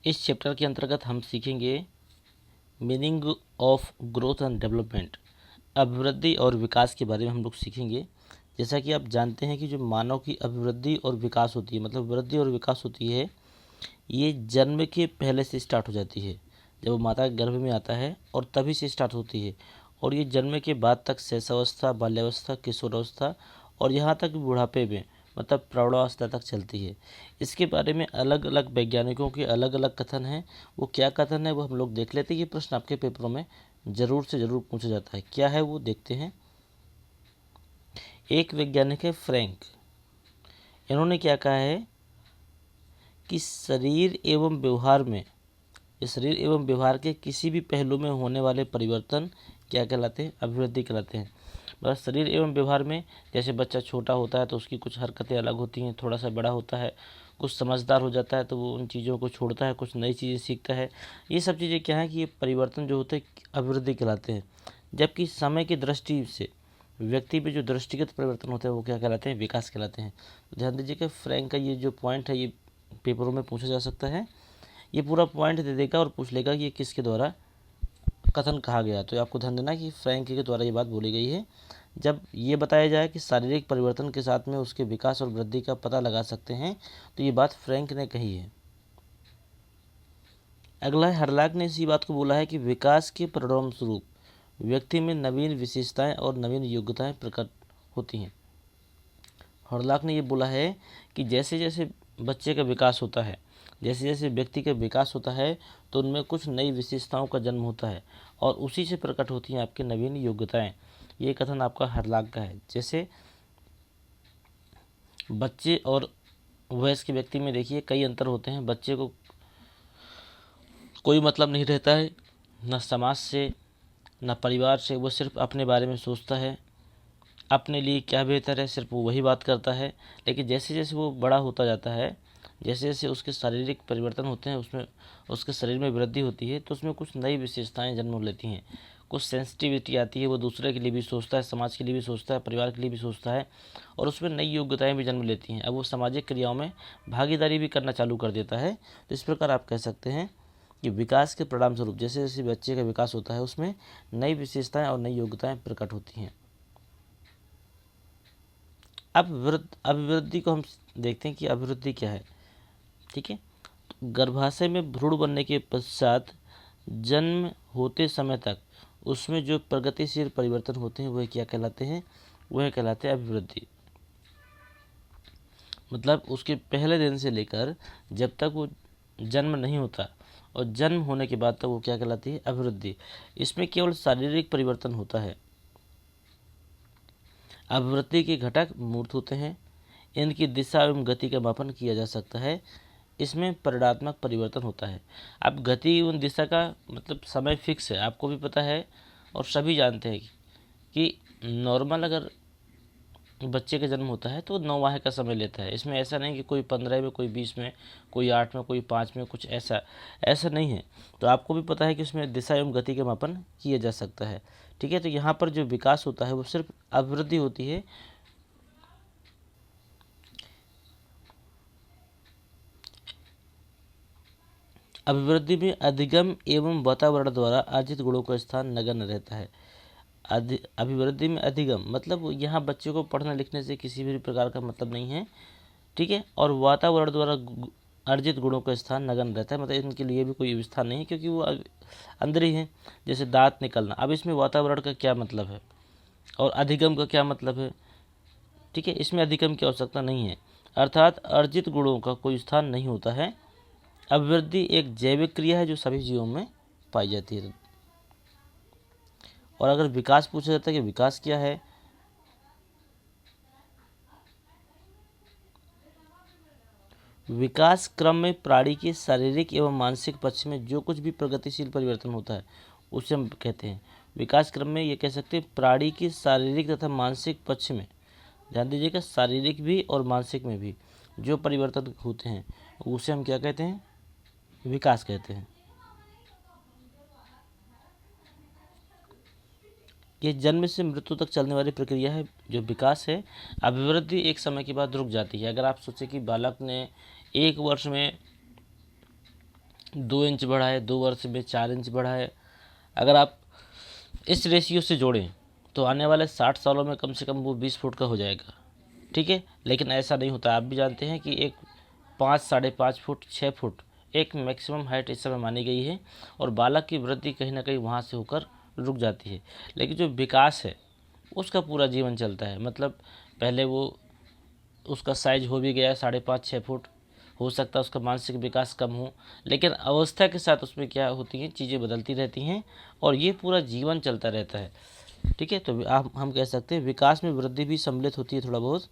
इस चैप्टर के अंतर्गत हम सीखेंगे meaning of growth and development, अभिवृद्धि और विकास के बारे में हम लोग सीखेंगे। जैसा कि आप जानते हैं कि जो मानव की अभिवृद्धि और विकास होती है, मतलब वृद्धि और विकास होती है, ये जन्म के पहले से स्टार्ट हो जाती है। जब वो माता के गर्भ में आता है और तभी से स्टार्ट होती है, और ये जन्म के बाद तक शैशवावस्था, बाल्यावस्था, किशोरावस्था और यहाँ तक बुढ़ापे में, मतलब प्रौढ़ावस्था तक चलती है। इसके बारे में अलग अलग वैज्ञानिकों के अलग अलग कथन हैं। वो क्या कथन है वो हम लोग देख लेते हैं। ये प्रश्न आपके पेपरों में ज़रूर से ज़रूर पूछा जाता है। क्या है वो देखते हैं। एक वैज्ञानिक है फ्रैंक। इन्होंने क्या कहा है कि शरीर एवं व्यवहार में, शरीर एवं व्यवहार के किसी भी पहलू में होने वाले परिवर्तन क्या कहलाते हैं? अभिवृद्धि कहलाते हैं। बस शरीर एवं व्यवहार में, जैसे बच्चा छोटा होता है तो उसकी कुछ हरकतें अलग होती हैं, थोड़ा सा बड़ा होता है, कुछ समझदार हो जाता है तो वो उन चीज़ों को छोड़ता है, कुछ नई चीज़ें सीखता है। ये सब चीज़ें क्या है कि ये परिवर्तन जो होते हैं अभिवृद्धि कहलाते हैं। जबकि समय की दृष्टि से व्यक्ति में जो दृष्टिगत परिवर्तन होते हैं वो क्या कहलाते हैं? विकास कहलाते हैं। तो ध्यान दीजिए कि फ्रैंक का ये जो पॉइंट है ये पेपरों में पूछा जा सकता है। ये पूरा पॉइंट दे देगा और पूछ लेगा कि ये किसके द्वारा कथन कहा गया। तो आपको ध्यान देना कि फ्रैंक के द्वारा ये बात बोली गई है। जब ये बताया जाए कि शारीरिक परिवर्तन के साथ में उसके विकास और वृद्धि का पता लगा सकते हैं, तो ये बात फ्रैंक ने कही है। अगला है हर्लाक ने इसी बात को बोला है कि विकास के परिणाम स्वरूप व्यक्ति में नवीन विशेषताएं और नवीन योग्यताएं प्रकट होती हैं। हर्लाक ने ये बोला है कि जैसे जैसे बच्चे का विकास होता है, जैसे जैसे व्यक्ति का विकास होता है, तो उनमें कुछ नई विशेषताओं का जन्म होता है और उसी से प्रकट होती हैं आपकी नवीन योग्यताएं। ये कथन आपका हर्लाक का है। जैसे बच्चे और वयस्क व्यक्ति में देखिए कई अंतर होते हैं। बच्चे को कोई मतलब नहीं रहता है, न समाज से न परिवार से। वो सिर्फ अपने बारे में सोचता है, अपने लिए क्या बेहतर है सिर्फ वो वही बात करता है। लेकिन जैसे जैसे वो बड़ा होता जाता है, जैसे जैसे उसके शारीरिक परिवर्तन होते हैं, उसमें उसके शरीर में वृद्धि होती है, तो उसमें कुछ नई विशेषताएं जन्म लेती हैं, कुछ सेंसिटिविटी आती है। वो दूसरे के लिए भी सोचता है, समाज के लिए भी सोचता है, परिवार के लिए भी सोचता है, और उसमें नई योग्यताएं भी जन्म लेती हैं। अब वो सामाजिक क्रियाओं में भागीदारी भी करना चालू कर देता है। तो इस प्रकार आप कह सकते हैं कि विकास के परिणाम स्वरूप जैसे जैसे बच्चे का विकास होता है उसमें नई विशेषताएं और नई योग्यताएं प्रकट होती हैं। अब अभिवृद्धि को हम देखते हैं कि अभिवृद्धि क्या है। ठीक है, तो गर्भाशय में भ्रूण बनने के पश्चात जन्म होते समय तक उसमें जो प्रगतिशील परिवर्तन होते हैं वह क्या कहलाते हैं? वह कहलाते हैं अभिवृद्धि। मतलब उसके पहले दिन से लेकर जब तक वो जन्म नहीं होता और जन्म होने के बाद तक वो क्या कहलाती है? अभिवृद्धि। इसमें केवल शारीरिक परिवर्तन होता है। अभिवृद्धि के घटक मूर्त होते हैं। इनकी दिशा एवं गति का मापन किया जा सकता है। इसमें परिणात्मक परिवर्तन होता है। अब गति एवं दिशा का मतलब समय फिक्स है, आपको भी पता है और सभी जानते हैं कि नॉर्मल अगर बच्चे का जन्म होता है तो 9 माह का समय लेता है। इसमें ऐसा नहीं कि कोई 15 में, कोई 20 में, कोई 8 में, कोई 5 में, कुछ ऐसा ऐसा नहीं है। तो आपको भी पता है कि उसमें दिशा एवं गति का मापन किया जा सकता है। ठीक है, तो यहाँ पर जो विकास होता है वो सिर्फ अभिवृद्धि होती है। अभिवृद्धि में अधिगम एवं वातावरण द्वारा अर्जित गुणों का स्थान नगण्य रहता है। अभिवृद्धि में अधिगम मतलब यहाँ बच्चे को पढ़ने लिखने से किसी भी प्रकार का मतलब नहीं है। ठीक है, और वातावरण द्वारा अर्जित गुणों का स्थान नगण्य रहता है, मतलब इनके लिए भी कोई स्थान नहीं है क्योंकि वो अंदर ही है। जैसे दांत निकलना, अब इसमें वातावरण का क्या मतलब है और अधिगम का क्या मतलब है? ठीक है, इसमें अधिगम की आवश्यकता नहीं है, अर्थात अर्जित गुणों का कोई स्थान नहीं होता है। अभिवृद्धि एक जैविक क्रिया है जो सभी जीवों में पाई जाती है। और अगर विकास पूछा जाता है कि विकास क्या है, विकास क्रम में प्राणी के शारीरिक एवं मानसिक पक्ष में जो कुछ भी प्रगतिशील परिवर्तन होता है उसे हम कहते हैं विकास क्रम में। ये कह सकते हैं प्राणी के शारीरिक तथा मानसिक पक्ष में, ध्यान दीजिएगा, शारीरिक भी और मानसिक में भी जो परिवर्तन होते हैं उसे हम क्या कहते हैं? विकास कहते हैं। ये जन्म से मृत्यु तक चलने वाली प्रक्रिया है जो विकास है। अभिवृद्धि एक समय के बाद रुक जाती है। अगर आप सोचें कि बालक ने 1 वर्ष में 2 इंच बढ़ा है, 2 वर्ष में 4 इंच बढ़ा है। अगर आप इस रेशियो से जोड़ें तो आने वाले 60 सालों में कम से कम वो 20 फुट का हो जाएगा। ठीक है, लेकिन ऐसा नहीं होता। आप भी जानते हैं कि एक 5, 5.5 फुट, 6 फुट एक मैक्सिमम हाइट इस समय मानी गई है, और बालक की वृद्धि कहीं ना कहीं वहाँ से होकर रुक जाती है। लेकिन जो विकास है उसका पूरा जीवन चलता है। मतलब पहले वो उसका साइज हो भी गया 5.5, 6 फुट, हो सकता है उसका मानसिक विकास कम हो, लेकिन अवस्था के साथ उसमें क्या होती हैं, चीज़ें बदलती रहती हैं और ये पूरा जीवन चलता रहता है। ठीक है, तो आप हम कह सकते हैं विकास में वृद्धि भी सम्मिलित होती है थोड़ा बहुत।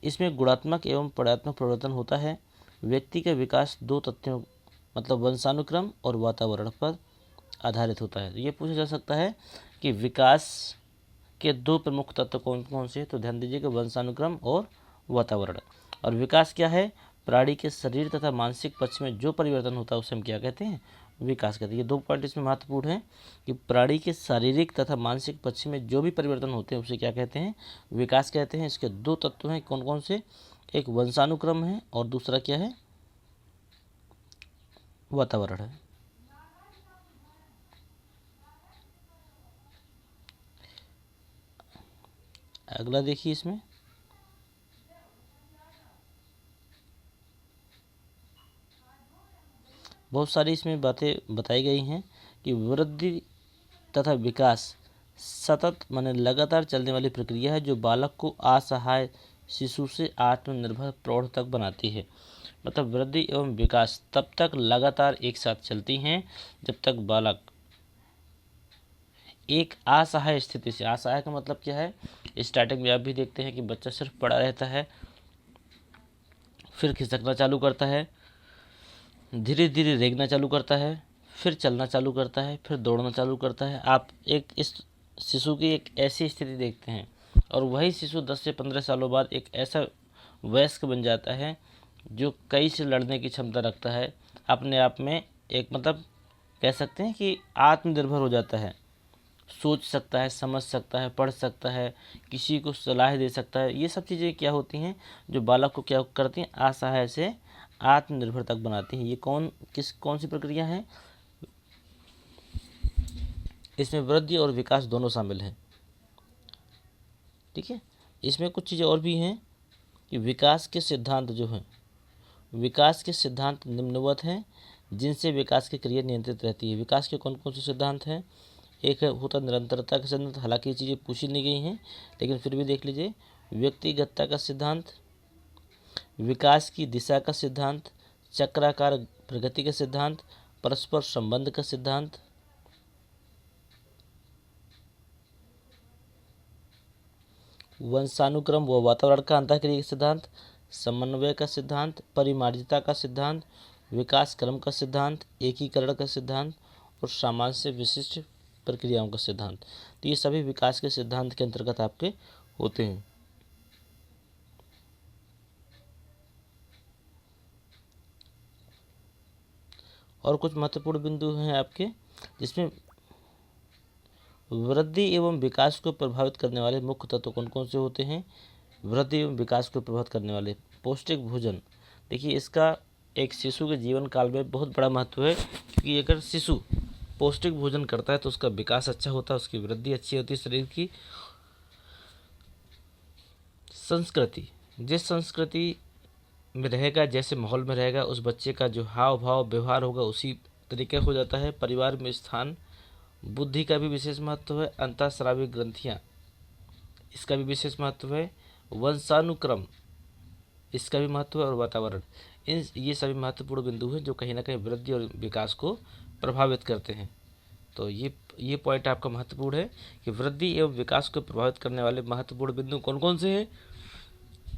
इसमें गुणात्मक एवं पदात्मक परिवर्तन होता है। व्यक्ति का विकास 2 तथ्यों मतलब वंशानुक्रम और वातावरण पर आधारित होता है। ये पूछा जा सकता है कि विकास के 2 प्रमुख तत्व कौन कौन से, तो ध्यान दीजिए कि वंशानुक्रम और वातावरण। और विकास क्या है, प्राणी के शरीर तथा मानसिक पक्ष में जो परिवर्तन होता है उसे हम क्या कहते हैं, विकास कहते हैं। ये 2 पॉइंट इसमें महत्वपूर्ण है कि प्राणी के शारीरिक तथा मानसिक पक्ष में जो भी परिवर्तन होते हैं उसे क्या कहते हैं, विकास कहते हैं। इसके 2 तत्व हैं, कौन कौन से, एक वंशानुक्रम है और दूसरा क्या है, वातावरण है। अगला देखिए, इसमें बहुत सारी इसमें बातें बताई गई हैं कि वृद्धि तथा विकास सतत माने लगातार चलने वाली प्रक्रिया है जो बालक को असहाय शिशु से आत्मनिर्भर प्रौढ़ तक बनाती है। मतलब वृद्धि एवं विकास तब तक लगातार एक साथ चलती हैं जब तक बालक एक असहाय स्थिति से, असहाय का मतलब क्या है, स्टार्टिंग में आप भी देखते हैं कि बच्चा सिर्फ पड़ा रहता है, फिर खिसकना चालू करता है, धीरे धीरे रेंगना चालू करता है, फिर चलना चालू करता है, फिर दौड़ना चालू करता है। आप एक इस शिशु की एक ऐसी स्थिति देखते हैं, और वही शिशु 10 से 15 सालों बाद एक ऐसा वयस्क बन जाता है जो कई से लड़ने की क्षमता रखता है, अपने आप में एक मतलब कह सकते हैं कि आत्मनिर्भर हो जाता है, सोच सकता है, समझ सकता है, पढ़ सकता है, किसी को सलाह दे सकता है। ये सब चीज़ें क्या होती हैं जो बालक को क्या करती हैं, असहाय से आत्मनिर्भर तक बनाती हैं। ये कौन सी प्रक्रिया है, इसमें वृद्धि और विकास दोनों शामिल हैं। ठीक है, इसमें कुछ चीज़ें और भी हैं कि विकास के सिद्धांत जो हैं, विकास के सिद्धांत निम्नवत हैं जिनसे विकास की क्रिया नियंत्रित रहती है। विकास के कौन कौन से सिद्धांत हैं, एक होता निरंतरता का सिद्धांत, हालांकि ये चीज़ें पूछी नहीं गई हैं लेकिन फिर भी देख लीजिए। व्यक्तिगतता का सिद्धांत, विकास की दिशा का सिद्धांत, चक्राकार प्रगति का सिद्धांत, परस्पर संबंध का सिद्धांत, वंशानुक्रम व वातावरण का अंतःक्रिया का सिद्धांत, समन्वय का सिद्धांत, परिमार्जिता का सिद्धांत, विकास क्रम का सिद्धांत, एकीकरण का सिद्धांत और सामान्य विशिष्ट प्रक्रियाओं का सिद्धांत। तो ये सभी विकास के सिद्धांत के अंतर्गत आपके होते हैं। और कुछ महत्वपूर्ण बिंदु हैं आपके जिसमें वृद्धि एवं विकास को प्रभावित करने वाले मुख्य तत्व कौन कौन से होते हैं। वृद्धि एवं विकास को प्रभावित करने वाले, पौष्टिक भोजन। देखिए, इसका एक शिशु के जीवन काल में बहुत बड़ा महत्व है, क्योंकि अगर शिशु पौष्टिक भोजन करता है तो उसका विकास अच्छा होता है, उसकी वृद्धि अच्छी होती है शरीर की। संस्कृति, जिस संस्कृति में रहेगा, जैसे माहौल में रहेगा, उस बच्चे का जो हाव भाव व्यवहार होगा उसी तरीके हो जाता है। परिवार में स्थान, बुद्धि का भी विशेष महत्व है। अंतःस्रावी ग्रंथियाँ, इसका भी विशेष महत्व है। वंशानुक्रम, इसका भी महत्व है। और वातावरण, ये सभी महत्वपूर्ण बिंदु हैं जो कहीं ना कहीं वृद्धि और विकास को प्रभावित करते हैं। तो ये पॉइंट आपका महत्वपूर्ण है कि वृद्धि एवं विकास को प्रभावित करने वाले महत्वपूर्ण बिंदु कौन कौन से हैं।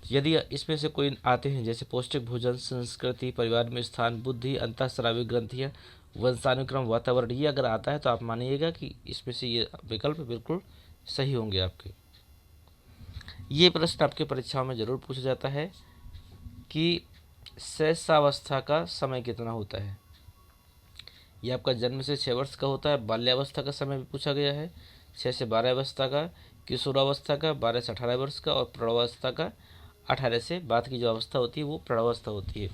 यदि इसमें से कोई आते हैं जैसे पौष्टिक भोजन, संस्कृति, परिवार में स्थान, बुद्धि, अंतःस्रावी ग्रंथियाँ, वंशानुक्रम, वातावरण, ये अगर आता है तो आप मानिएगा कि इसमें से ये विकल्प बिल्कुल सही होंगे आपके। ये प्रश्न आपके परीक्षाओं में ज़रूर पूछा जाता है कि शैशवावस्था का समय कितना होता है। यह आपका जन्म से 6 वर्ष का होता है। बाल्यावस्था का समय भी पूछा गया है, 6 से 12 अवस्था का। किशोरावस्था का 12 से 18 वर्ष का। और प्रौढ़ावस्था का 18 से बाद की जो अवस्था होती है वो प्रौढ़ावस्था होती है।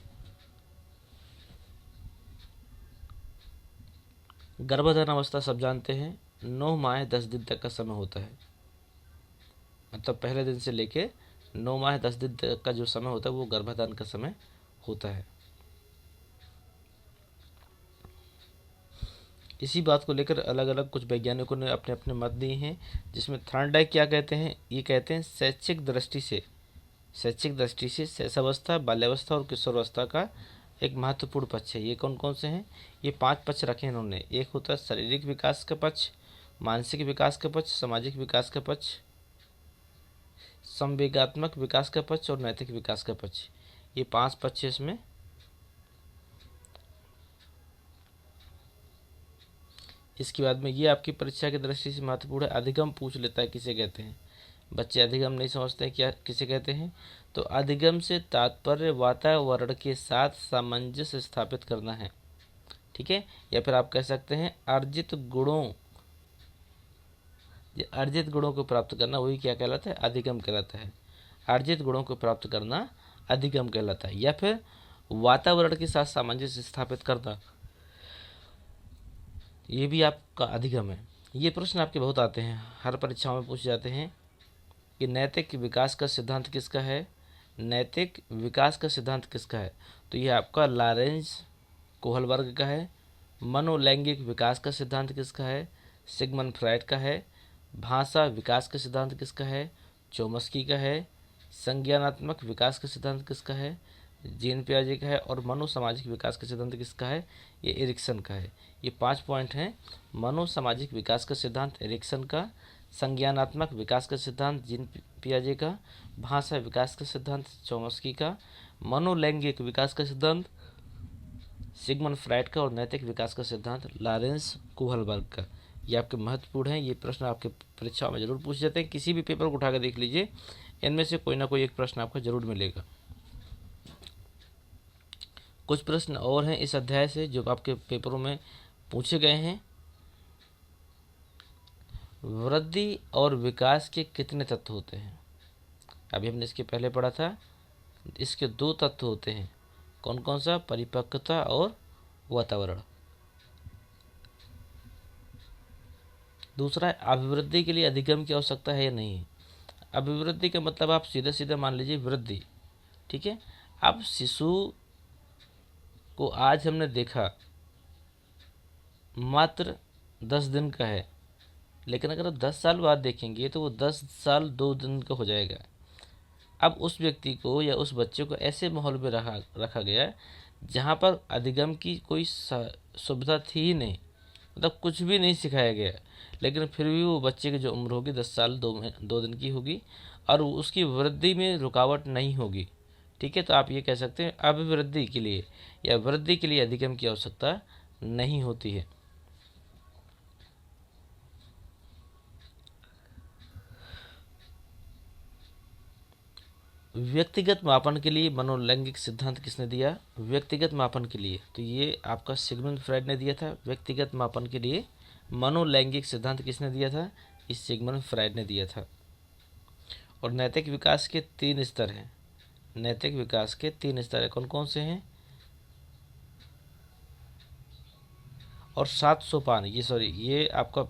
गर्भाधान अवस्था सब जानते हैं 9 माह 10 दिन तक का समय होता है, मतलब पहले दिन से लेके 9 माह 10 दिन तक का जो समय होता है वो गर्भाधान का समय होता है। इसी बात को लेकर अलग अलग कुछ वैज्ञानिकों ने अपने अपने मत दिए हैं, जिसमें थॉर्नडाइक क्या कहते हैं, ये कहते हैं शैक्षिक दृष्टि से शैशवावस्था, बाल्यावस्था और किशोरावस्था का एक महत्वपूर्ण पक्ष है। ये कौन कौन से हैं, ये 5 पक्ष रखे हैं इन्होंने। एक होता है शारीरिक विकास का पक्ष, मानसिक विकास का पक्ष, सामाजिक विकास का पक्ष, संवेगात्मक विकास का पक्ष और नैतिक विकास का पक्ष। ये 5 पक्ष है इसमें। इसके बाद में ये आपकी परीक्षा की दृष्टि से महत्वपूर्ण है। अधिगम पूछ लेता है किसे कहते हैं, बच्चे अधिगम नहीं समझते हैं क्या किसे कहते हैं। तो अधिगम से तात्पर्य वातावरण के साथ सामंजस्य स्थापित करना है, ठीक है। या फिर आप कह सकते हैं अर्जित गुणों को प्राप्त करना, वही क्या कहलाता है, अधिगम कहलाता है। अर्जित गुणों को प्राप्त करना अधिगम कहलाता है। या फिर वातावरण के साथ सामंजस्य स्थापित करना, ये भी आपका अधिगम है। ये प्रश्न आपके बहुत आते हैं, हर परीक्षाओं में पूछे जाते हैं कि नैतिक विकास का सिद्धांत किसका है, नैतिक विकास का सिद्धांत किसका है। तो ये आपका लॉरेंज कोहलबर्ग का है। मनोलैंगिक विकास का सिद्धांत किसका है, सिगमंड फ्रायड का है। भाषा विकास का सिद्धांत किसका है, चोम्स्की का है। संज्ञानात्मक विकास का सिद्धांत किसका है, जीन पियाजे का है। और मनोसामाजिक विकास का सिद्धांत किसका है, ये एरिक्सन का है। ये 5 पॉइंट हैं। मनोसामाजिक विकास का सिद्धांत एरिक्सन का, संज्ञानात्मक विकास का सिद्धांत जीन पियाजे का, भाषा विकास का सिद्धांत चोम्स्की का, मनोलैंगिक विकास का सिद्धांत सिगमंड फ्रायड का और नैतिक विकास का सिद्धांत लॉरेंस कोहलबर्ग का। ये आपके महत्वपूर्ण हैं। ये प्रश्न आपके परीक्षाओं में जरूर पूछे जाते हैं। किसी भी पेपर को उठाकर देख लीजिए, इनमें से कोई ना कोई एक प्रश्न आपको जरूर मिलेगा। कुछ प्रश्न और हैं इस अध्याय से जो आपके पेपरों में पूछे गए हैं। वृद्धि और विकास के कितने तत्व होते हैं, अभी हमने इसके पहले पढ़ा था। इसके 2 तत्व होते हैं, कौन कौन सा, परिपक्वता और वातावरण। दूसरा है अभिवृद्धि के लिए अधिगम की आवश्यकता है या नहीं। अभिवृद्धि का मतलब आप सीधे सीधे मान लीजिए वृद्धि, ठीक है। अब शिशु को आज हमने देखा मात्र 10 दिन का है, लेकिन अगर आप 10 साल बाद देखेंगे तो वो 10 साल 2 दिन का हो जाएगा। अब उस व्यक्ति को या उस बच्चे को ऐसे माहौल में रखा गया जहाँ पर अधिगम की कोई सुविधा थी ही नहीं, मतलब कुछ भी नहीं सिखाया गया, लेकिन फिर भी वो बच्चे की जो उम्र होगी 10 साल 2 दिन की होगी और उसकी वृद्धि में रुकावट नहीं होगी, ठीक है। तो आप ये कह सकते हैं अभिवृद्धि के लिए या वृद्धि के लिए अधिगम की आवश्यकता नहीं होती है। व्यक्तिगत मापन के लिए मनोलैंगिक सिद्धांत किसने दिया, व्यक्तिगत मापन के लिए तो ये आपका सिगमंड फ्रायड ने दिया था। व्यक्तिगत मापन के लिए मनोलैंगिक सिद्धांत किसने दिया था, इस सिगमंड फ्रायड ने दिया था। और नैतिक विकास के 3 स्तर हैं, नैतिक विकास के 3 स्तर है, कौन कौन से हैं, और 7 सोपान। ये आपका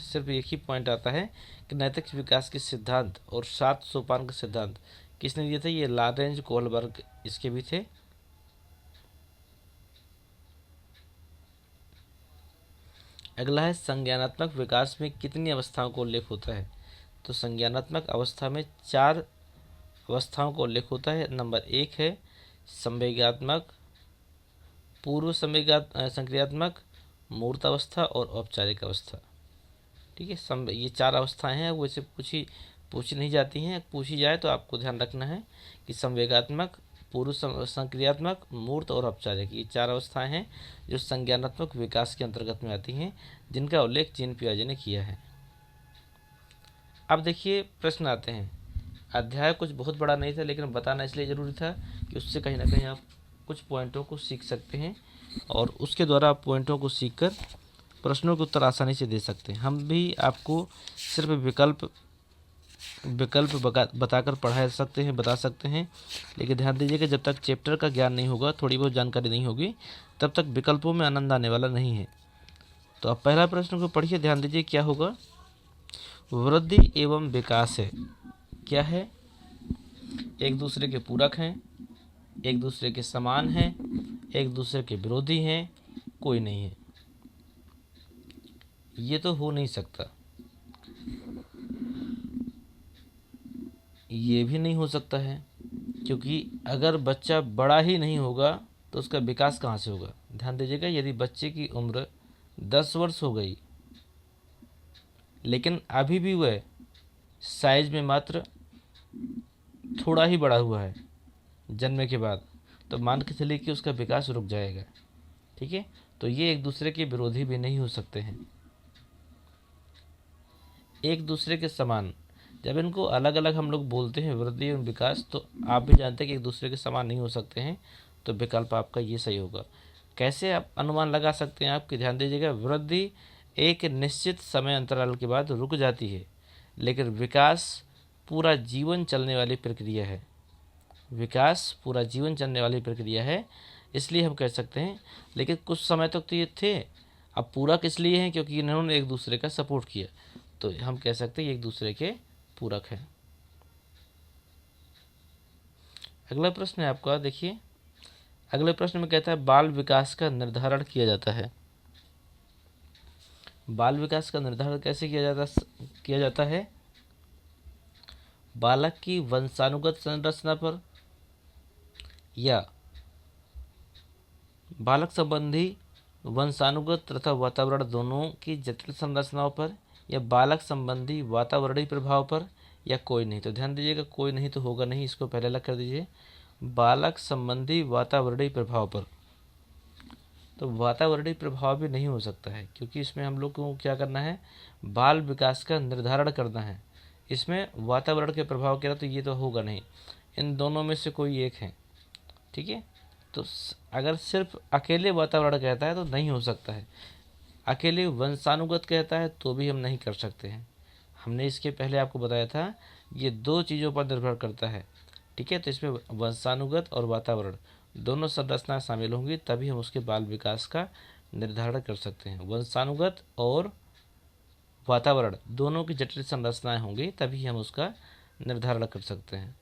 सिर्फ एक ही पॉइंट आता है कि नैतिक विकास के सिद्धांत और 7 सोपान का सिद्धांत किसने दिए थे, ये लॉरेंज कोहलबर्ग इसके भी थे। अगला है संज्ञानात्मक विकास में कितनी अवस्थाओं का उल्लेख होता है। तो संज्ञानात्मक अवस्था में 4 अवस्थाओं का उल्लेख होता है। नंबर 1 है संवेगात्मक, पूर्व संक्रियात्मक, मूर्त अवस्था और औपचारिक अवस्था, ठीक है। ये 4 अवस्थाएं हैं, वो इसे पूछी नहीं जाती हैं, पूछी जाए तो आपको ध्यान रखना है कि संवेगात्मक, पूर्व संक्रियात्मक, मूर्त और औपचारिक, ये 4 अवस्थाएं हैं जो संज्ञानात्मक विकास के अंतर्गत में आती हैं, जिनका उल्लेख जीन पियाजे ने किया है। अब देखिए प्रश्न आते हैं। अध्याय कुछ बहुत बड़ा नहीं था, लेकिन बताना इसलिए ज़रूरी था कि उससे कहीं ना कहीं आप कुछ पॉइंटों को सीख सकते हैं और उसके द्वारा आप पॉइंटों को सीखकर प्रश्नों के उत्तर आसानी से दे सकते हैं। हम भी आपको सिर्फ विकल्प बताकर बता सकते हैं, लेकिन ध्यान दीजिए कि जब तक चैप्टर का ज्ञान नहीं होगा, थोड़ी बहुत जानकारी नहीं होगी, तब तक विकल्पों में आनंद आने वाला नहीं है। तो अब पहला प्रश्न को पढ़िए, ध्यान दीजिए क्या होगा। वृद्धि एवं विकास है, क्या है? एक दूसरे के पूरक हैं, एक दूसरे के समान हैं, एक दूसरे के विरोधी हैं, कोई नहीं है। ये तो हो नहीं सकता, ये भी नहीं हो सकता है, क्योंकि अगर बच्चा बड़ा ही नहीं होगा तो उसका विकास कहाँ से होगा। ध्यान दीजिएगा, यदि बच्चे की उम्र 10 वर्ष हो गई लेकिन अभी भी वह साइज में मात्र थोड़ा ही बड़ा हुआ है जन्म के बाद, तो मान के चलिए कि उसका विकास रुक जाएगा। ठीक है, तो ये एक दूसरे के विरोधी भी नहीं हो सकते हैं। एक दूसरे के समान, जब इनको अलग अलग हम लोग बोलते हैं वृद्धि एवं विकास, तो आप भी जानते हैं कि एक दूसरे के समान नहीं हो सकते हैं, तो विकल्प आपका ये सही होगा। कैसे आप अनुमान लगा सकते हैं आपके, ध्यान दीजिएगा, वृद्धि एक निश्चित समय अंतराल के बाद रुक जाती है, लेकिन विकास पूरा जीवन चलने वाली प्रक्रिया है। विकास पूरा जीवन चलने वाली प्रक्रिया है, इसलिए हम कह सकते हैं। लेकिन कुछ समय तक तो ये थे, अब पूरा किस लिए हैं, क्योंकि इन्होंने एक दूसरे का सपोर्ट किया, तो हम कह सकते हैं एक दूसरे के पूरक हैं। अगला प्रश्न है आपका, देखिए अगले प्रश्न में कहता है बाल विकास का निर्धारण किया जाता है। बाल विकास का निर्धारण कैसे किया जाता है? बालक की वंशानुगत संरचना पर, या बालक संबंधी वंशानुगत तथा वातावरण दोनों की जटिल संरचनाओं पर, या बालक संबंधी वातावरणीय प्रभाव पर, या कोई नहीं। तो ध्यान दीजिएगा, कोई नहीं तो होगा नहीं, इसको पहले अलग कर दीजिए। बालक संबंधी वातावरणीय प्रभाव पर, तो वातावरणीय प्रभाव भी नहीं हो सकता है, क्योंकि इसमें हम लोग को क्या करना है, बाल विकास का निर्धारण करना है। इसमें वातावरण के प्रभाव कह रहा, तो ये तो होगा नहीं, इन दोनों में से कोई एक है। ठीक है, तो अगर सिर्फ अकेले वातावरण कहता है तो नहीं हो सकता है, अकेले वंशानुगत कहता है तो भी हम नहीं कर सकते हैं। हमने इसके पहले आपको बताया था, ये दो चीज़ों पर निर्भर करता है। ठीक है, तो इसमें वंशानुगत और वातावरण दोनों संरचनाएं शामिल होंगी, तभी हम उसके बाल विकास का निर्धारण कर सकते हैं। वंशानुगत और वातावरण दोनों की जटिल संरचनाएं होंगी, तभी हम उसका निर्धारण कर सकते हैं।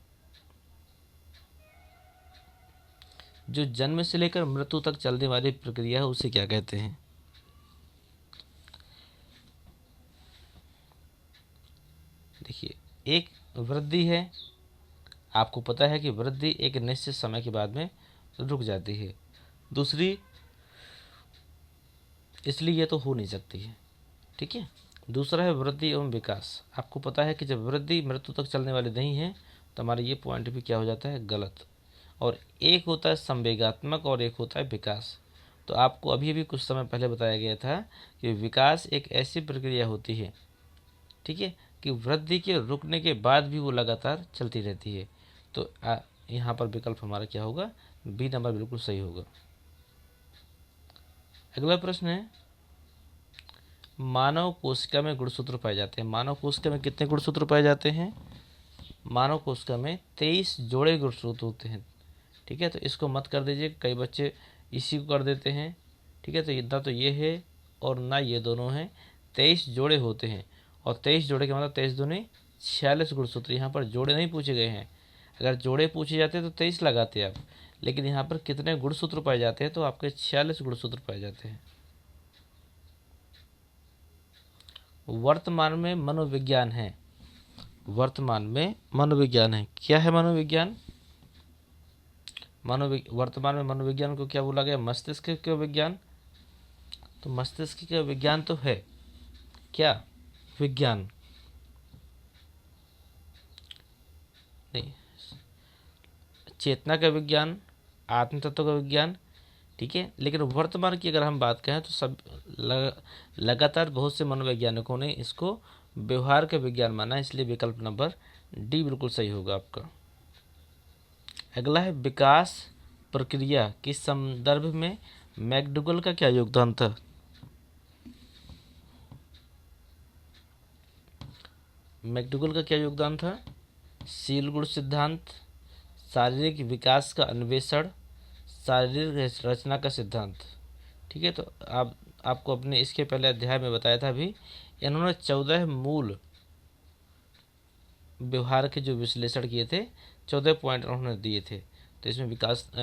जो जन्म से लेकर मृत्यु तक चलने वाली प्रक्रिया है उसे क्या कहते हैं? देखिए, एक वृद्धि है, आपको पता है कि वृद्धि एक निश्चित समय के बाद में रुक जाती है। दूसरी, इसलिए ये तो हो नहीं सकती है। ठीक है, दूसरा है वृद्धि एवं विकास। आपको पता है कि जब वृद्धि मृत्यु तक चलने वाली नहीं है तो हमारा ये पॉइंट भी क्या हो जाता है, गलत। और एक होता है संवेगात्मक और एक होता है विकास। तो आपको अभी अभी कुछ समय पहले बताया गया था कि विकास एक ऐसी प्रक्रिया होती है, ठीक है, कि वृद्धि के रुकने के बाद भी वो लगातार चलती रहती है। तो यहाँ पर विकल्प हमारा क्या होगा, बी नंबर बिल्कुल सही होगा। अगला प्रश्न है, मानव कोशिका में गुणसूत्र पाए जाते हैं। मानव कोशिका में कितने गुणसूत्र पाए जाते हैं? मानव कोशिका में 23 जोड़े गुणसूत्र होते हैं। ठीक है, तो इसको मत कर दीजिए, कई बच्चे इसी को कर देते हैं। ठीक है, तो इतना तो ये है और ना ये दोनों हैं, 23 जोड़े होते हैं। और 23 जोड़े के मतलब 23 दूनी 46 गुणसूत्र। यहाँ पर जोड़े नहीं पूछे गए हैं, अगर जोड़े पूछे जाते तो 23 लगाते आप, लेकिन यहाँ पर कितने गुणसूत्र पाए जाते हैं, तो आपके 46 गुणसूत्र पाए जाते हैं। वर्तमान में मनोविज्ञान है, वर्तमान में मनोविज्ञान है, क्या है मनोविज्ञान? वर्तमान में मनोविज्ञान को क्या बोला गया, मस्तिष्क का विज्ञान। तो मस्तिष्क का विज्ञान तो है क्या, विज्ञान नहीं, चेतना का विज्ञान, आत्म तत्व का विज्ञान। ठीक है, लेकिन वर्तमान की अगर हम बात करें तो सब लगातार बहुत से मनोवैज्ञानिकों ने इसको व्यवहार का विज्ञान माना, इसलिए विकल्प नंबर डी बिल्कुल सही होगा आपका। अगला है विकास प्रक्रिया के संदर्भ में मैकडूगल का क्या योगदान था? मैकडूगल का क्या योगदान था? सील गुण सिद्धांत, शारीरिक विकास का अन्वेषण, शारीरिक रचना का सिद्धांत। ठीक है, तो आप आपको अपने इसके पहले अध्याय में बताया था भी, इन्होंने 14 मूल व्यवहार के जो विश्लेषण किए थे, 14 पॉइंट उन्होंने दिए थे। तो इसमें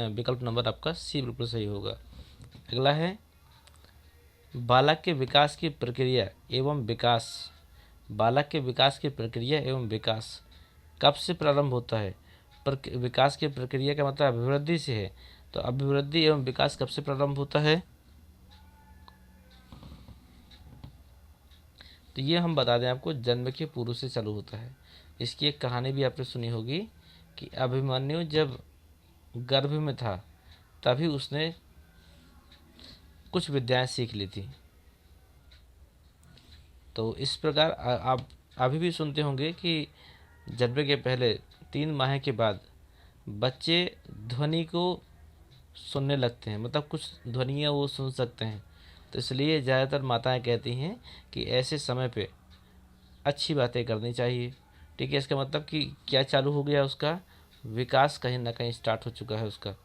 विकल्प नंबर आपका सी बिल्कुल सही होगा। अगला है बालक के विकास की प्रक्रिया एवं विकास। बालक के विकास की प्रक्रिया एवं विकास कब से प्रारंभ होता है? विकास की प्रक्रिया का मतलब अभिवृद्धि से है, तो अभिवृद्धि एवं विकास कब से प्रारंभ होता है? तो ये हम बता दें आपको, जन्म के पूर्व से चालू होता है। इसकी एक कहानी भी आपने सुनी होगी कि अभिमन्यु जब गर्भ में था तभी उसने कुछ विद्याएं सीख ली थी। तो इस प्रकार आप अभी भी सुनते होंगे कि जन्म के पहले 3 माह के बाद बच्चे ध्वनि को सुनने लगते हैं, मतलब कुछ ध्वनियाँ वो सुन सकते हैं। तो इसलिए ज़्यादातर माताएं कहती हैं कि ऐसे समय पे अच्छी बातें करनी चाहिए। ठीक है, इसका मतलब कि क्या चालू हो गया, उसका विकास कहीं ना कहीं स्टार्ट हो चुका है उसका।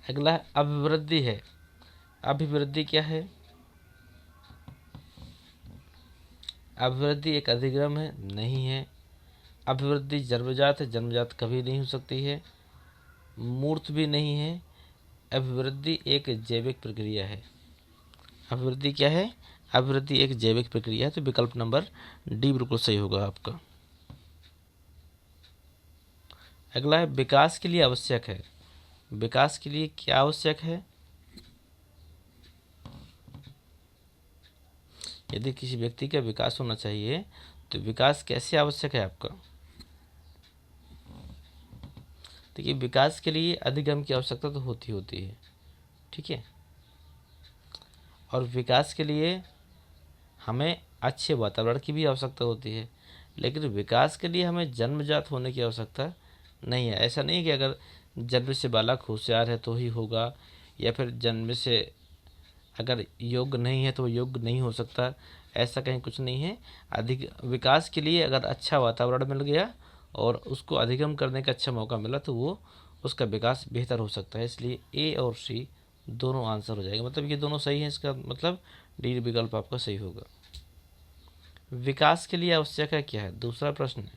अगला अभिवृद्धि है। अभिवृद्धि क्या है? अभिवृद्धि एक अधिगम है? नहीं है। अभिवृद्धि जन्मजात है? जन्मजात कभी नहीं हो सकती है। मूर्त भी नहीं है। अभिवृद्धि एक जैविक प्रक्रिया है। अभिवृद्धि क्या है? अभिवृद्धि एक जैविक प्रक्रिया है। तो विकल्प नंबर डी बिल्कुल सही होगा आपका। अगला है विकास के लिए आवश्यक है। विकास के लिए क्या आवश्यक है? यदि किसी व्यक्ति का विकास होना चाहिए तो विकास कैसे आवश्यक है आपका? देखिए, विकास के लिए अधिगम की आवश्यकता तो होती है, ठीक है, और विकास के लिए हमें अच्छे वातावरण की भी आवश्यकता होती है। लेकिन विकास के लिए हमें जन्मजात होने की आवश्यकता नहीं है। ऐसा नहीं कि अगर जन्म से बालक होशियार है तो ही होगा, या फिर जन्म से अगर योग्य नहीं है तो वो योग्य नहीं हो सकता, ऐसा कहीं कुछ नहीं है। अधिक विकास के लिए अगर अच्छा वातावरण मिल गया और उसको अधिगम करने का अच्छा मौका मिला तो वो उसका विकास बेहतर हो सकता है। इसलिए ए और सी दोनों आंसर हो जाएगा, मतलब ये दोनों सही हैं। इसका मतलब डी विकल्प आपका सही होगा। विकास के लिए आवश्यक है क्या है? दूसरा प्रश्न है,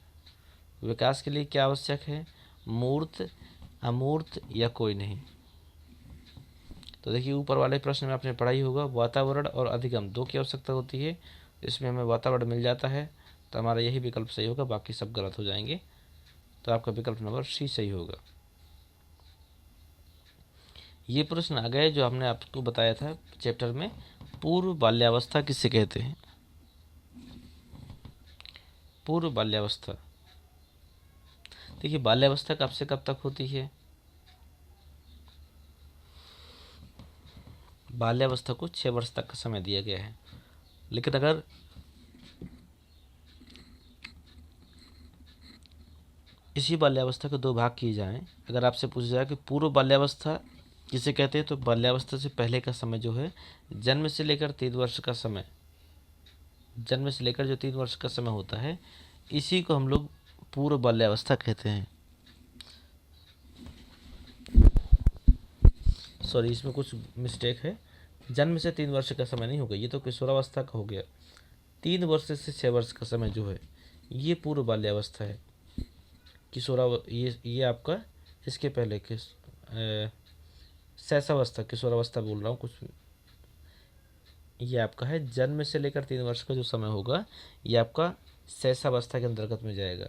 विकास के लिए क्या आवश्यक है? मूर्त, अमूर्त या कोई नहीं? तो देखिए, ऊपर वाले प्रश्न में आपने पढ़ा ही होगा, वातावरण और अधिगम दो की आवश्यकता होती है। इसमें हमें वातावरण मिल जाता है तो हमारा यही विकल्प सही होगा, बाकी सब गलत हो जाएंगे। तो आपका विकल्प नंबर सी सही होगा। ये प्रश्न आ गए जो हमने आपको बताया था चैप्टर में, पूर्व बाल्यावस्था किसे कहते हैं? पूर्व बाल्यावस्था, देखिए बाल्यावस्था कब से कब तक होती है? बाल्यावस्था को 6 वर्ष तक का समय दिया गया है। लेकिन अगर इसी बाल्यावस्था के दो भाग किए जाएं, अगर आपसे पूछा जाए कि पूर्व बाल्यावस्था किसे कहते हैं, तो बाल्यावस्था से पहले का समय जो है, जन्म से लेकर 3 वर्ष का समय, जन्म से लेकर जो 3 वर्ष का समय होता है, इसी को हम लोग पूर्व बाल्यावस्था कहते हैं। सॉरी, इसमें कुछ मिस्टेक है, जन्म से 3 वर्ष का समय नहीं होगा, ये तो किशोरावस्था का हो गया। 3 वर्ष से 6 वर्ष का समय जो है ये पूर्व बाल्यावस्था है। ये आपका इसके पहले शैशवावस्था, किशोरावस्था बोल रहा हूँ कुछ, ये आपका है जन्म से लेकर 3 वर्ष का जो समय होगा ये आपका शैशवावस्था के अंतर्गत में जाएगा,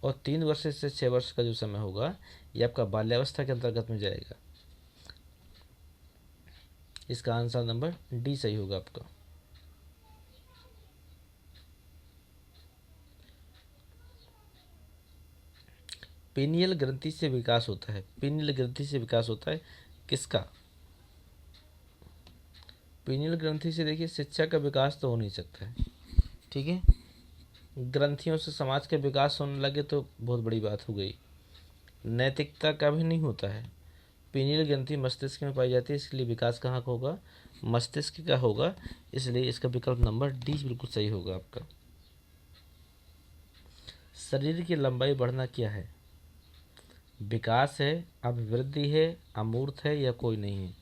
और 3 वर्ष से 6 वर्ष का जो समय होगा ये आपका बाल्यावस्था के अंतर्गत में जाएगा। इसका आंसर नंबर डी सही होगा आपका। पीनियल ग्रंथि से विकास होता है। पीनियल ग्रंथि से विकास होता है किसका? पीनियल ग्रंथि से देखिए शिक्षा का विकास तो हो नहीं सकता है, ठीक है। ग्रंथियों से समाज का विकास होने लगे तो बहुत बड़ी बात हो गई। नैतिकता का भी नहीं होता है। पीनियल ग्रंथि मस्तिष्क में पाई जाती है, इसलिए विकास कहाँ का होगा? मस्तिष्क का होगा। इसलिए इसका विकल्प नंबर डी बिल्कुल सही होगा आपका। शरीर की लंबाई बढ़ना क्या है? विकास है, अभिवृद्धि है, अमूर्त है या कोई नहीं है।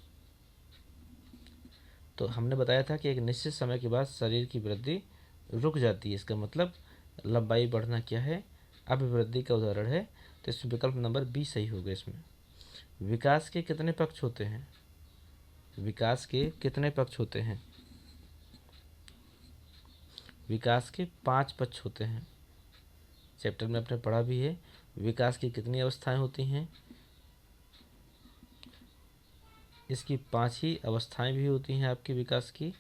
तो हमने बताया था कि एक निश्चित समय के बाद शरीर की वृद्धि रुक जाती है, इसका मतलब लंबाई बढ़ना क्या है, अभिवृद्धि का उदाहरण है। तो इसमें विकल्प नंबर बी सही होगा। इसमें विकास के कितने पक्ष होते हैं? विकास के कितने पक्ष होते हैं? विकास के 5 पक्ष होते हैं। चैप्टर में आपने पढ़ा भी है। विकास की कितनी अवस्थाएं होती हैं? इसकी 5 ही अवस्थाएं भी होती हैं आपके विकास की।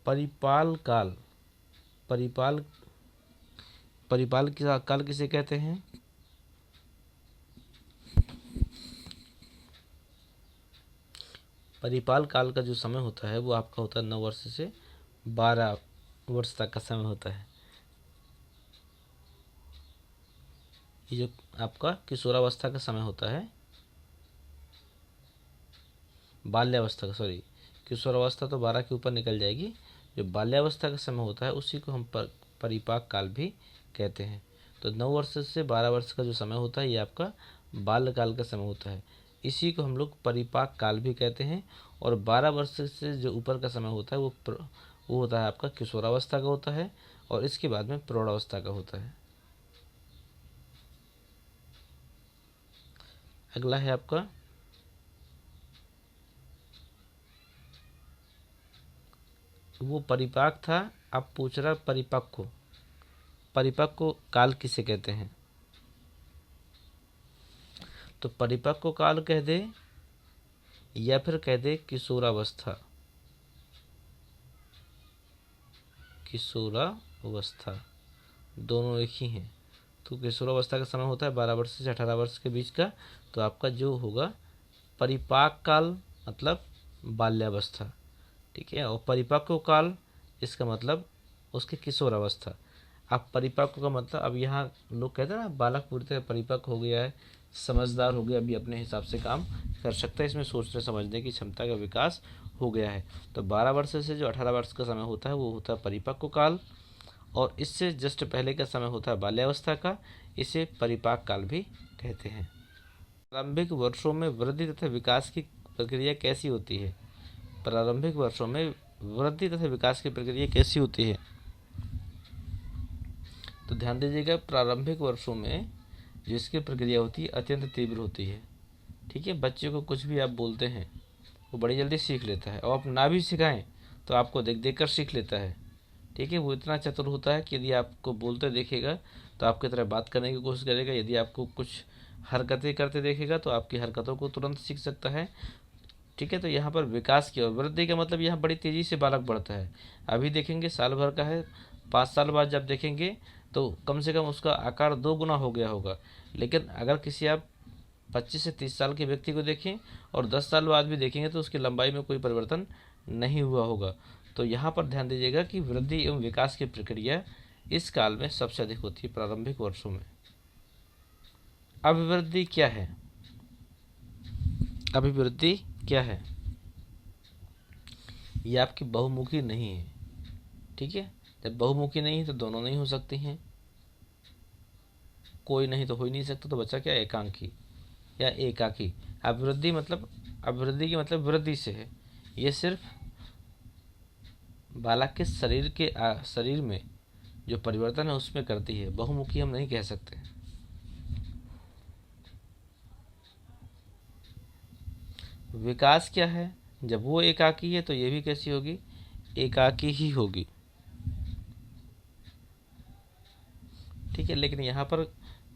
परिपाल काल, परिपाल परिपाल काल किसे कहते हैं? परिपाल काल का जो समय होता है वो आपका होता है 9 वर्ष से 12 वर्ष तक का समय होता है। ये जो आपका किशोरावस्था का समय होता है, बाल्यावस्था का, सॉरी, किशोरावस्था तो 12 के ऊपर निकल जाएगी। जो बाल्यावस्था का समय होता है उसी को हम परिपाक काल भी कहते हैं। तो 9 वर्ष से 12 वर्ष का जो समय होता है ये आपका बाल्यकाल का समय होता है, इसी को हम लोग परिपाक काल भी कहते हैं। और 12 वर्ष से जो ऊपर का समय होता है वो होता है आपका किशोरावस्था का होता है, और इसके बाद में प्रौढ़ावस्था का होता है। अगला है आपका वो परिपाक था, अब पूछ रहा परिपक्व। परिपक्व काल किसे कहते हैं? तो परिपक्व काल कह दे या फिर कह दे किशोरावस्था। किशोरावस्था दोनों एक ही हैं। तो किशोरावस्था का समय होता है 12 वर्ष से 18 वर्ष के बीच का। तो आपका जो होगा परिपाक काल मतलब बाल्यावस्था, ठीक है। और परिपक्व काल इसका मतलब उसके किशोरावस्था। अब परिपक्व का मतलब, अब यहाँ लोग कहते हैं ना बालक पूरी तरह परिपक्व हो गया है, समझदार हो गया, अभी अपने हिसाब से काम कर सकता है, इसमें सोचने समझने की क्षमता का विकास हो गया है। तो 12 वर्ष से जो 18 वर्ष का समय होता है वो होता है परिपक्व काल, और इससे जस्ट पहले का समय होता है बाल्यावस्था का, इसे परिपाक काल भी कहते हैं। प्रारंभिक वर्षों में वृद्धि तथा विकास की प्रक्रिया कैसी होती है? प्रारंभिक वर्षों में वृद्धि तथा विकास की प्रक्रिया कैसी होती है? तो ध्यान दीजिएगा, प्रारंभिक वर्षों में जिसकी प्रक्रिया होती है अत्यंत तीव्र होती है, ठीक है। बच्चे को कुछ भी आप बोलते हैं वो बड़ी जल्दी सीख लेता है, और आप ना भी सिखाएं तो आपको देख देख कर सीख लेता है, ठीक है। वो इतना चतुर होता है कि यदि आपको बोलते देखेगा तो आपकी तरह बात करने की कोशिश करेगा, यदि आपको कुछ हरकतें करते देखेगा तो आपकी हरकतों को तुरंत सीख सकता है, ठीक है। तो यहाँ पर विकास की और वृद्धि का मतलब यहाँ बड़ी तेज़ी से बालक बढ़ता है। अभी देखेंगे साल भर का है, 5 साल बाद जब देखेंगे तो कम से कम उसका आकार 2 गुना हो गया होगा। लेकिन अगर किसी आप 25 से 30 साल के व्यक्ति को देखें और 10 साल बाद भी देखेंगे तो उसकी लंबाई में कोई परिवर्तन नहीं हुआ होगा। तो यहाँ पर ध्यान दीजिएगा कि वृद्धि एवं विकास की प्रक्रिया इस काल में सबसे अधिक होती है, प्रारंभिक वर्षों में। अभिवृद्धि क्या है? अभिवृद्धि क्या है? ये आपकी बहुमुखी नहीं है, ठीक है। जब बहुमुखी नहीं है तो दोनों नहीं हो सकती हैं, कोई नहीं तो हो ही नहीं सकता, तो बच्चा क्या एकांकी या एकाकी। अभिवृद्धि मतलब, अभिवृद्धि की मतलब वृद्धि से है, ये सिर्फ बालक के शरीर में जो परिवर्तन है उसमें करती है, बहुमुखी हम नहीं कह सकते। विकास क्या है? जब वो एकाकी है तो ये भी कैसी होगी? एकाकी ही होगी, ठीक है। लेकिन यहाँ पर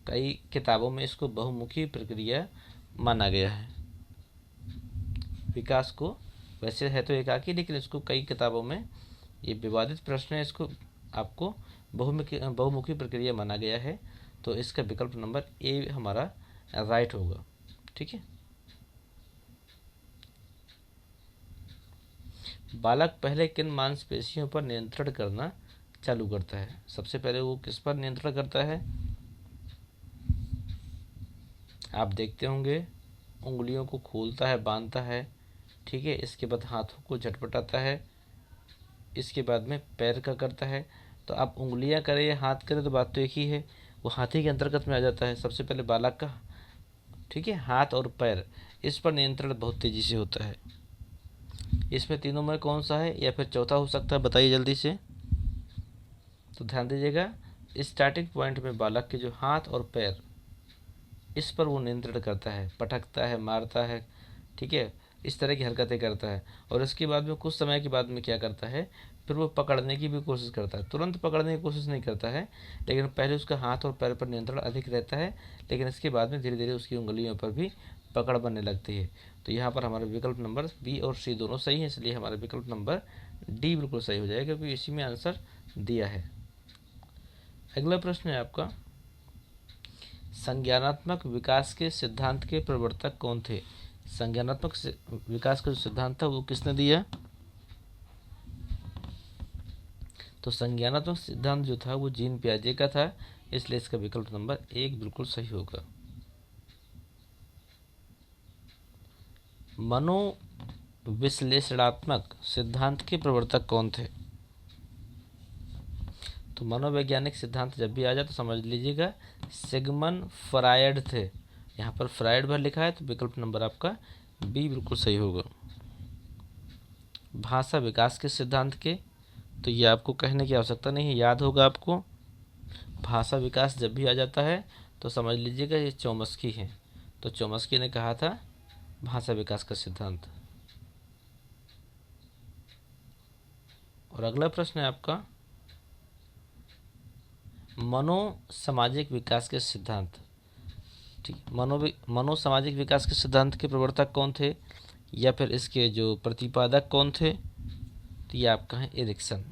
कई किताबों में इसको बहुमुखी प्रक्रिया माना गया है विकास को। वैसे है तो एकाकी, लेकिन इसको कई किताबों में, ये विवादित प्रश्न है, इसको आपको बहुमुखी प्रक्रिया माना गया है। तो इसका विकल्प नंबर ए हमारा राइट होगा, ठीक है। बालक पहले किन मांसपेशियों पर नियंत्रण करना चालू करता है? सबसे पहले वो किस पर नियंत्रण करता है? आप देखते होंगे उंगलियों को खोलता है, बांधता है, ठीक है। इसके बाद हाथों को झटपटाता है, इसके बाद में पैर का करता है। तो तो आप उंगलियां करें या हाथ करें तो बात तो एक ही है, वो हाथी के अंतर्गत में आ जाता है। सबसे पहले बालक का, ठीक है, हाथ और पैर, इस पर नियंत्रण बहुत तेज़ी से होता है। इसमें तीनों में कौन सा है या फिर चौथा हो सकता है, बताइए जल्दी से। तो ध्यान दीजिएगा, स्टार्टिंग पॉइंट में बालक के जो हाथ और पैर, इस पर वो नियंत्रण करता है, पटकता है, मारता है, ठीक है, इस तरह की हरकतें करता है। और इसके बाद में कुछ समय के बाद में क्या करता है, फिर वो पकड़ने की भी कोशिश करता है। तुरंत पकड़ने की कोशिश नहीं करता है, लेकिन पहले उसका हाथ और पैर पर नियंत्रण अधिक रहता है, लेकिन इसके बाद में धीरे धीरे उसकी उंगलियों पर भी पकड़ बनने लगती है। तो यहाँ पर हमारे विकल्प नंबर बी और सी दोनों सही हैं, इसलिए हमारा विकल्प नंबर डी बिल्कुल सही हो जाएगा, क्योंकि इसी में आंसर दिया है। अगला प्रश्न है आपका, संज्ञानात्मक विकास के सिद्धांत के प्रवर्तक कौन थे? संज्ञानात्मक विकास का जो सिद्धांत था वो किसने दिया? तो संज्ञानात्मक सिद्धांत जो था वो जीन पियाजे का था, इसलिए इसका विकल्प नंबर 1 बिल्कुल सही होगा। मनोविश्लेषणात्मक सिद्धांत के प्रवर्तक कौन थे? तो मनोवैज्ञानिक सिद्धांत जब भी आ जाए तो समझ लीजिएगा सिगमंड फ्रायड थे। यहाँ पर फ्रायड भर लिखा है, तो विकल्प नंबर आपका बी बिल्कुल सही होगा। भाषा विकास के सिद्धांत के, तो ये आपको कहने की आवश्यकता नहीं है, याद होगा आपको। भाषा विकास जब भी आ जाता है तो समझ लीजिएगा ये चोम्स्की है। तो चोम्स्की ने कहा था भाषा विकास का सिद्धांत। और अगला प्रश्न है आपका, मनोसामाजिक विकास के सिद्धांत, ठीक, मनोसामाजिक विकास के सिद्धांत के प्रवर्तक कौन थे या फिर इसके जो प्रतिपादक कौन थे? तो ये आपका है एरिक्सन।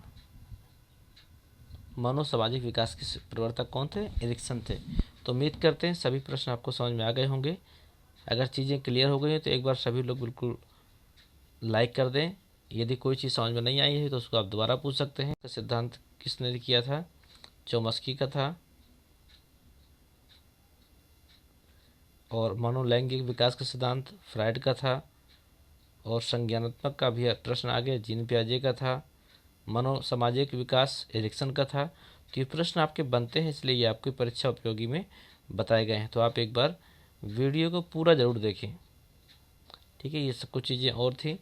मनोसामाजिक विकास के प्रवर्तक कौन थे? एरिक्सन थे। तो उम्मीद करते हैं सभी प्रश्न आपको समझ में आ गए होंगे। अगर चीज़ें क्लियर हो गई हैं तो एक बार सभी लोग बिल्कुल लाइक कर दें। यदि कोई चीज़ समझ में नहीं आई है तो उसको आप दोबारा पूछ सकते हैं। सिद्धांत किसने किया था? चोम्स्की का था। और मनोलैंगिक विकास का सिद्धांत फ्रायड का था। और संज्ञानात्मक का भी प्रश्न आ गया, जीन पियाजे का था। मनोसामाजिक विकास एरिक्सन का था। तो ये प्रश्न आपके बनते हैं, इसलिए ये आपकी परीक्षा उपयोगी में बताए गए हैं। तो आप एक बार वीडियो को पूरा ज़रूर देखें, ठीक है। ये सब कुछ चीज़ें और थी।